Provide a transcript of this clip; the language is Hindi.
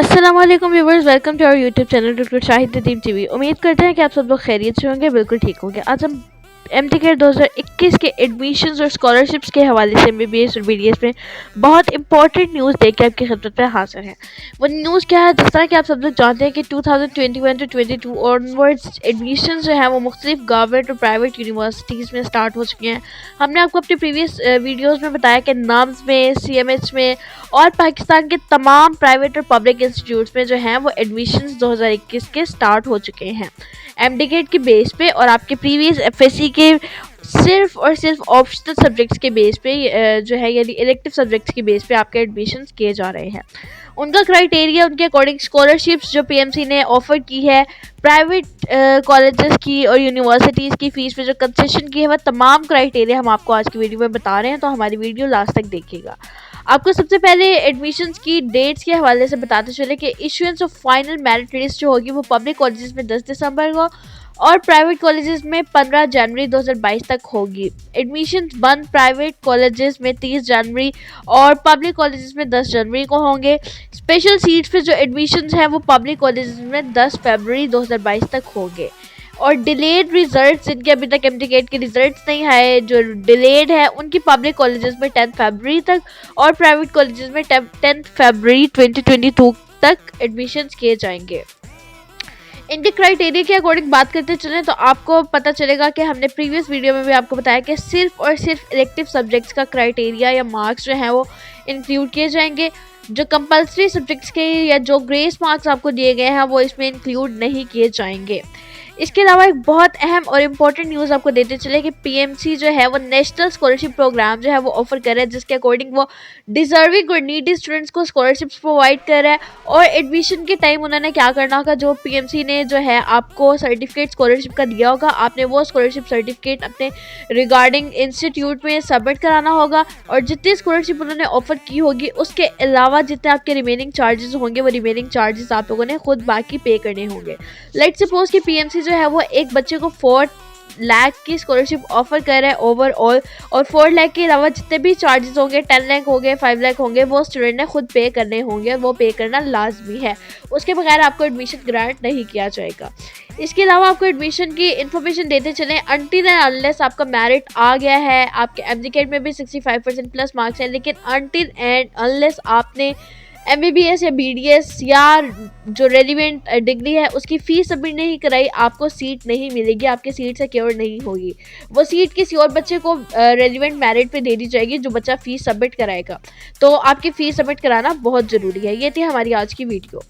अस्सलाम वालेकुम viewers, welcome to our YouTube channel doctor Shahid Nadeem TV. उम्मीद करते हैं कि आप सब लोग खैरियत से होंगे, बिल्कुल ठीक होंगे। आज हम एमटीके 2021 के एडमिशन्स और स्कॉलरशिप्स के हवाले से एमबीबीएस और बीडीएस में बहुत इंपॉर्टेंट न्यूज़ देख के आपकी खिदमत में हाजिर हैं। वो न्यूज़ क्या है? जिस तरह कि आप सब लोग जानते हैं कि 2021 टू 22 ऑनवर्ड्स एडमिशन जो है वो मुख्तलिफ गवर्नमेंट और प्राइवेट यूनिवर्सिटीज़ में स्टार्ट हो चुके हैं। हमने आपको अपने प्रीवियस वीडियोज़ में बताया कि नाम्स में, सीएमएच में और पाकिस्तान के तमाम प्राइवेट और पब्लिक इंस्टीट्यूट्स में जो हैं वो एडमिशन्स 2021 के स्टार्ट हो चुके हैं एमडीकेट के बेस पे, और आपके प्रीवियस एफएससी के सिर्फ और सिर्फ ऑप्शनल सब्जेक्ट्स के बेस पे जो है यानी इलेक्टिव सब्जेक्ट्स के बेस पे आपके एडमिशन्स किए जा रहे हैं। उनका क्राइटेरिया, उनके अकॉर्डिंग स्कॉलरशिप्स जो पीएमसी ने ऑफर की है प्राइवेट कॉलेजेस की और यूनिवर्सिटीज़ की फ़ीस पे जो कंसेशन की है, वह तमाम क्राइटेरिया हम आपको आज की वीडियो में बता रहे हैं, तो हमारी वीडियो लास्ट तक देखिएगा। आपको सबसे पहले एडमिशन्स की डेट्स के हवाले से बताते चले कि issuance of final merit list जो होगी वो पब्लिक कॉलेजेस में 10 दिसंबर को और प्राइवेट कॉलेजेस में 15 जनवरी 2022 तक होगी। एडमिशन्स बंद प्राइवेट कॉलेजेस में 30 जनवरी और पब्लिक कॉलेजेस में 10 जनवरी को होंगे। स्पेशल सीट्स पे जो एडमिशन्स हैं वो पब्लिक कॉलेजेस में 10 फरवरी 2022 तक होंगे। और डिलेड रिजल्ट्स, जिनके अभी तक एमटीकेट के रिजल्ट्स नहीं आए, जो डिलेड है, उनकी पब्लिक कॉलेजेस में 10 फरवरी तक और प्राइवेट कॉलेजेस में 10 फरवरी 2022 तक एडमिशन्स किए जाएंगे। इनके क्राइटेरिया के अकॉर्डिंग बात करते चलें तो आपको पता चलेगा कि हमने प्रीवियस वीडियो में भी आपको बताया कि सिर्फ और सिर्फ इलेक्टिव सब्जेक्ट्स का क्राइटेरिया या मार्क्स जो हैं वो इंक्लूड किए जाएंगे। जो कंपलसरी सब्जेक्ट्स के या जो ग्रेस मार्क्स आपको दिए गए हैं वो इसमें इंक्लूड नहीं किए जाएंगे। इसके अलावा एक बहुत अहम और इम्पोर्टेंट न्यूज़ आपको देते चले कि पीएमसी जो है वो नेशनल स्कॉलरशिप प्रोग्राम जो है वो ऑफर कर रहा है, जिसके अकॉर्डिंग वो डिजर्विंग और नीडी स्टूडेंट्स को स्कॉलरशिप्स प्रोवाइड कर रहा है। और एडमिशन के टाइम उन्होंने क्या करना होगा, जो पीएमसी ने जो है आपको सर्टिफिकेट स्कॉलरशिप का दिया होगा, आपने वो स्कॉलरशिप सर्टिफिकेट अपने रिगार्डिंग इंस्टीट्यूट में सबमिट कराना होगा। और जितनी स्कॉलरशिप उन्होंने ऑफर की होगी उसके अलावा जितने आपके रिमेनिंग चार्जेस होंगे वो रिमेनिंग चार्जेस आप लोगों ने खुद बाकी पे करने होंगे। लेट्स सपोज कि पीएमसी जो है वो एक बच्चे को 4 लाख की स्कॉलरशिप ऑफर कर रहा है ओवरऑल, और 4 लाख के अलावा जितने भी चार्जेस होंगे, 10 लाख होंगे, 5 लाख होंगे, वो स्टूडेंट ने खुद पे करने होंगे, वो पे करना लाजमी है। उसके बगैर आपको एडमिशन ग्रांट नहीं किया जाएगा। इसके अलावा आपको एडमिशन की इन्फॉर्मेशन देते चलें, अनटिल एंड अनलेस आपका मेरिट आ गया है, आपके एमजीकेट में भी 65% प्लस मार्क्स हैं, लेकिन अनटिल एंड अनलेस आपने एमबीबीएस या बीडीएस या जो रेलिवेंट डिग्री है उसकी फ़ीस सबमिट नहीं कराई, आपको सीट नहीं मिलेगी, आपकी सीट सिक्योर नहीं होगी। वो सीट किसी और बच्चे को रेलिवेंट मेरिट पे दे दी जाएगी जो बच्चा फ़ीस सबमिट कराएगा। तो आपकी फ़ीस सबमिट कराना बहुत ज़रूरी है। ये थी हमारी आज की वीडियो।